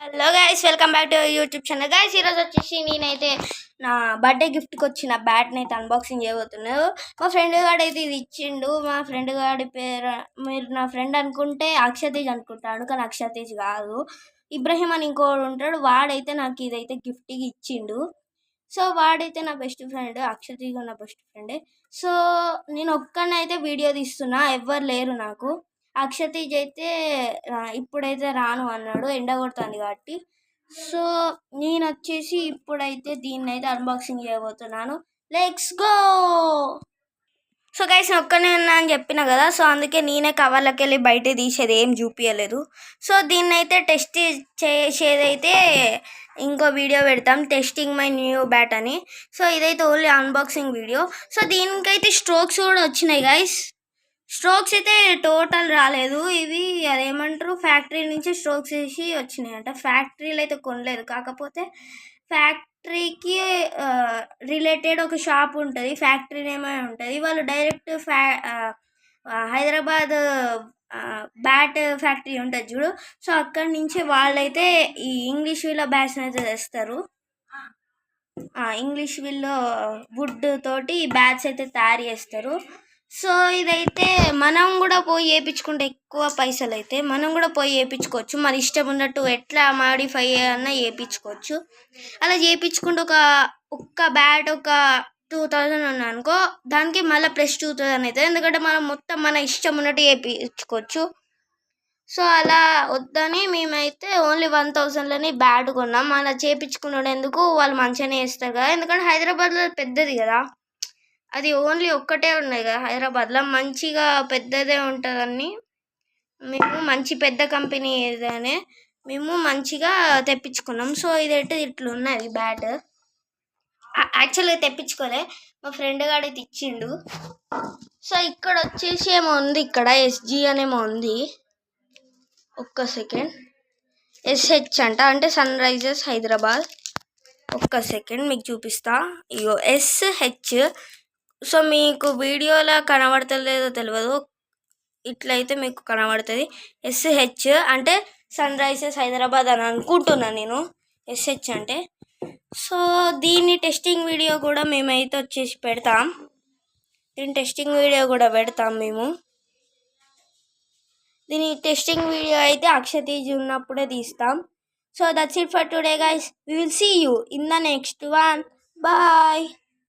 Hello guys, welcome back to YouTube channel. Guys, ఈరోజు వచ్చేసి నేనైతే నా బర్త్డే గిఫ్ట్కి వచ్చిన బ్యాట్ని అయితే అన్బాక్సింగ్ చేయబోతున్నాను. మా ఫ్రెండ్ గాడు అయితే ఇది ఇచ్చిండు. మా ఫ్రెండ్ గాడి పేరు మీరు నా ఫ్రెండ్ అనుకుంటే అక్షతేజ్ అనుకుంటాడు, కానీ అక్షతేజ్ కాదు, ఇబ్రహీం అని ఇంకోడు ఉంటాడు. వాడైతే నాకు ఇదైతే గిఫ్ట్కి ఇచ్చిండు. సో వాడైతే నా బెస్ట్ ఫ్రెండ్, అక్షతేజ్ నా బెస్ట్ ఫ్రెండే. సో నేను ఒక్కనైతే వీడియో తీస్తున్నా, ఎవ్వరు లేరు నాకు. అక్షతేజ్ అయితే ఇప్పుడైతే రాను అన్నాడు, ఎండ కొడుతుంది కాబట్టి. సో నేను వచ్చేసి ఇప్పుడైతే దీన్ని అయితే అన్బాక్సింగ్ చేయబోతున్నాను. Let's go. సో గైస్, నేను ఒక్కనే ఉన్నా అని చెప్పిన కదా, సో అందుకే నేనే కవర్లోకి వెళ్ళి బయట తీసేది ఏం చూపించలేదు. సో దీన్ని అయితే టెస్ట్ చేసేదైతే ఇంకో వీడియో పెడతాం, టెస్టింగ్ మై న్యూ బ్యాట్ అని. సో ఇదైతే ఓన్లీ అన్బాక్సింగ్ వీడియో. సో దీనికైతే స్ట్రోక్స్ కూడా వచ్చినాయి గైస్. స్ట్రోక్స్ అయితే టోటల్ రాలేదు, ఇవి అదేమంటారు ఫ్యాక్టరీ నుంచి స్ట్రోక్స్ వేసి వచ్చినాయి అంట. ఫ్యాక్టరీలో అయితే కొనలేదు, కాకపోతే ఫ్యాక్టరీకి రిలేటెడ్ ఒక షాప్ ఉంటుంది, ఫ్యాక్టరీ నేమే ఉంటుంది. వాళ్ళు డైరెక్ట్ హైదరాబాద్ బ్యాట్ ఫ్యాక్టరీ ఉంటుంది చూడు, సో అక్కడి నుంచి వాళ్ళైతే ఈ ఇంగ్లీష్ వీళ్ళ బ్యాట్స్ని అయితే తెస్తారు. ఇంగ్లీష్ వీళ్ళు వుడ్ తోటి బ్యాట్స్ అయితే తయారు చేస్తారు. సో ఇదైతే మనం కూడా పోయి వేయించుకుంటే ఎక్కువ పైసలు అయితే మనం కూడా పోయి వేయించుకోవచ్చు, మన ఇష్టం ఉన్నట్టు ఎట్లా మాడిఫై అన్నా వేయించుకోవచ్చు. అలా చేయించుకుంటే ఒక్క బ్యాట్ ఒక 2000 ఉన్నా అనుకో, దానికి మళ్ళీ ప్లస్ 2000 అవుతుంది, ఎందుకంటే మనం మొత్తం మన ఇష్టం ఉన్నట్టు వేయించుకోవచ్చు. సో అలా వద్దని మేమైతే ఓన్లీ 1000లోనే బ్యాట్ కొన్నాం. అలా చేయించుకునేందుకు వాళ్ళు మంచిగానే వేస్తారు కదా, ఎందుకంటే హైదరాబాద్లో పెద్దది కదా, అది ఓన్లీ ఒక్కటే ఉన్నాయి కదా హైదరాబాద్లో, మంచిగా పెద్దదే ఉంటుందని మేము మంచి పెద్ద కంపెనీ ఏదనే మేము మంచిగా తెప్పించుకున్నాం. సో ఇదైతే ఇట్లా ఉన్నది బ్యాట్. యాక్చువల్గా తెప్పించుకోలే, మా ఫ్రెండ్ గాడి ఇచ్చిండు. సో ఇక్కడ వచ్చేసి ఏమో ఉంది, ఇక్కడ ఎస్జీ అనేమో ఉంది. ఒక్క సెకండ్, ఎస్హెచ్ అంటే సన్ రైజర్స్ హైదరాబాద్. ఒక్క సెకండ్ మీకు చూపిస్తా. ఇగో ఎస్హెచ్. సో మీకు వీడియోలో కనబడతలేదో తెలియదు, ఇట్లయితే మీకు కనబడుతుంది. ఎస్హెచ్ అంటే సన్ రైజర్స్ హైదరాబాద్ అని అనుకుంటున్నాను నేను, ఎస్హెచ్ అంటే. సో దీని టెస్టింగ్ వీడియో కూడా మేమైతే వచ్చేసి పెడతాం, దీని టెస్టింగ్ వీడియో కూడా పెడతాం మేము. దీని టెస్టింగ్ వీడియో అయితే అక్షతేజ్ ఉన్నప్పుడే తీస్తాం. So that's it for today guys, we will see you in the next one. Bye.